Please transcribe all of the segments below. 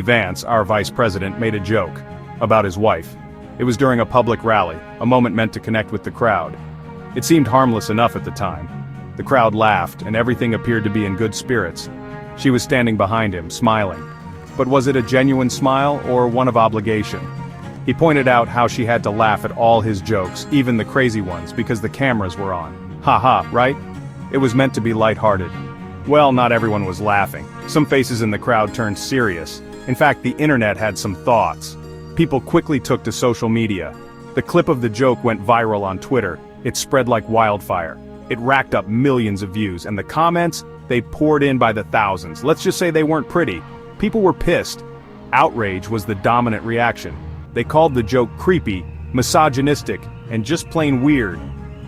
Vance, our vice president, made a joke about his wife. It was during a public rally, a moment meant to connect with the crowd. It seemed harmless enough at the time. The crowd laughed, and everything appeared to be in good spirits. She was standing behind him, smiling. But was it a genuine smile, or one of obligation? He pointed out how she had to laugh at all his jokes, even the crazy ones, because the cameras were on. Ha, right? It was meant to be lighthearted. Well, not everyone was laughing. Some faces in the crowd turned serious. In fact, the internet had some thoughts. People quickly took to social media. The clip of the joke went viral on Twitter. It spread like wildfire. It racked up millions of views, and the comments, they poured in by the thousands. Let's just say they weren't pretty. People were pissed. Outrage was the dominant reaction. They called the joke creepy, misogynistic, and just plain weird.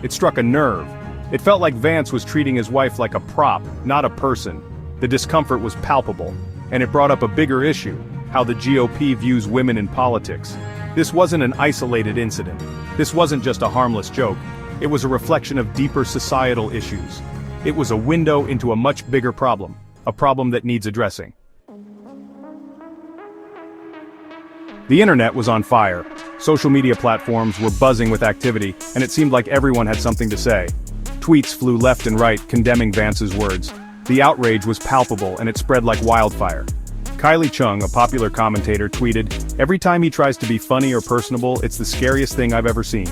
It struck a nerve. It felt like Vance was treating his wife like a prop, not a person. The discomfort was palpable, and it brought up a bigger issue: how the GOP views women in politics. This wasn't an isolated incident. This wasn't just a harmless joke. It was a reflection of deeper societal issues. It was a window into a much bigger problem, a problem that needs addressing. The internet was on fire. Social media platforms were buzzing with activity, and it seemed like everyone had something to say. Tweets flew left and right condemning Vance's words. The outrage was palpable, and it spread like wildfire. Kylie Chung, a popular commentator, tweeted, "Every time he tries to be funny or personable, it's the scariest thing I've ever seen."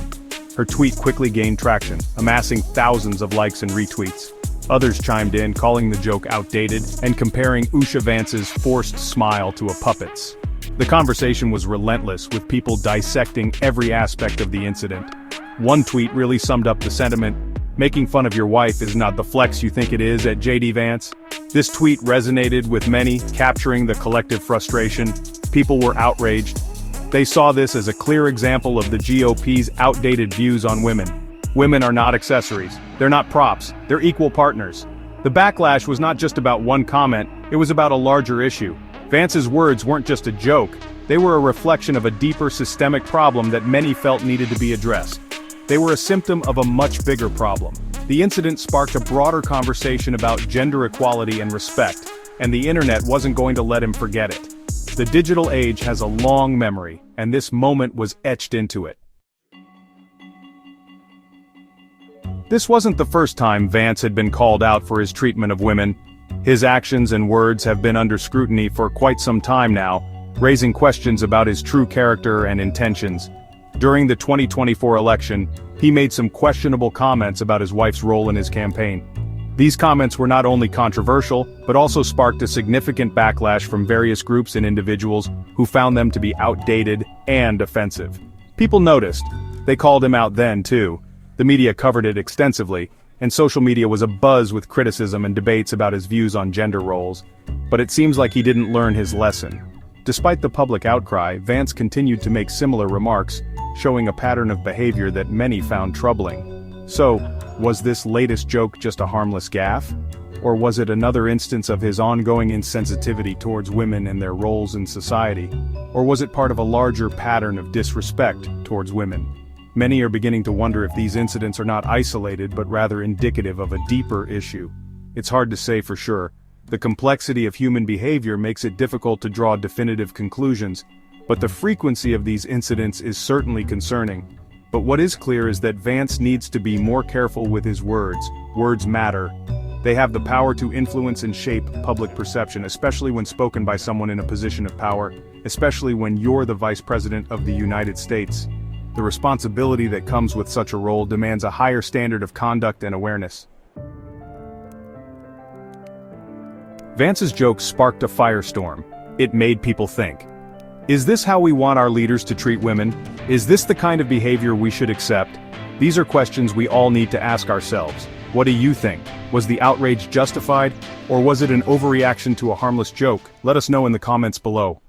Her tweet quickly gained traction, amassing thousands of likes and retweets. Others chimed in, calling the joke outdated, and comparing Usha Vance's forced smile to a puppet's. The conversation was relentless, with people dissecting every aspect of the incident. One tweet really summed up the sentiment: "Making fun of your wife is not the flex you think it is at JD Vance." This tweet resonated with many, capturing the collective frustration. People were outraged. They saw this as a clear example of the GOP's outdated views on women. Women are not accessories. They're not props. They're equal partners. The backlash was not just about one comment, it was about a larger issue. Vance's words weren't just a joke. They were a reflection of a deeper systemic problem that many felt needed to be addressed. They were a symptom of a much bigger problem. The incident sparked a broader conversation about gender equality and respect, and the internet wasn't going to let him forget it. The digital age has a long memory, and this moment was etched into it. This wasn't the first time Vance had been called out for his treatment of women. His actions and words have been under scrutiny for quite some time now, raising questions about his true character and intentions. During the 2024 election, he made some questionable comments about his wife's role in his campaign. These comments were not only controversial, but also sparked a significant backlash from various groups and individuals who found them to be outdated and offensive. People noticed. They called him out then, too. The media covered it extensively, and social media was abuzz with criticism and debates about his views on gender roles. But it seems like he didn't learn his lesson. Despite the public outcry, Vance continued to make similar remarks, showing a pattern of behavior that many found troubling. So, was this latest joke just a harmless gaffe? Or was it another instance of his ongoing insensitivity towards women and their roles in society? Or was it part of a larger pattern of disrespect towards women? Many are beginning to wonder if these incidents are not isolated but rather indicative of a deeper issue. It's hard to say for sure. The complexity of human behavior makes it difficult to draw definitive conclusions, but the frequency of these incidents is certainly concerning. But what is clear is that Vance needs to be more careful with his words. Words matter. They have the power to influence and shape public perception, especially when spoken by someone in a position of power, especially when you're the Vice President of the United States. The responsibility that comes with such a role demands a higher standard of conduct and awareness. Vance's joke sparked a firestorm. It made people think. Is this how we want our leaders to treat women? Is this the kind of behavior we should accept? These are questions we all need to ask ourselves. What do you think? Was the outrage justified, or was it an overreaction to a harmless joke? Let us know in the comments below.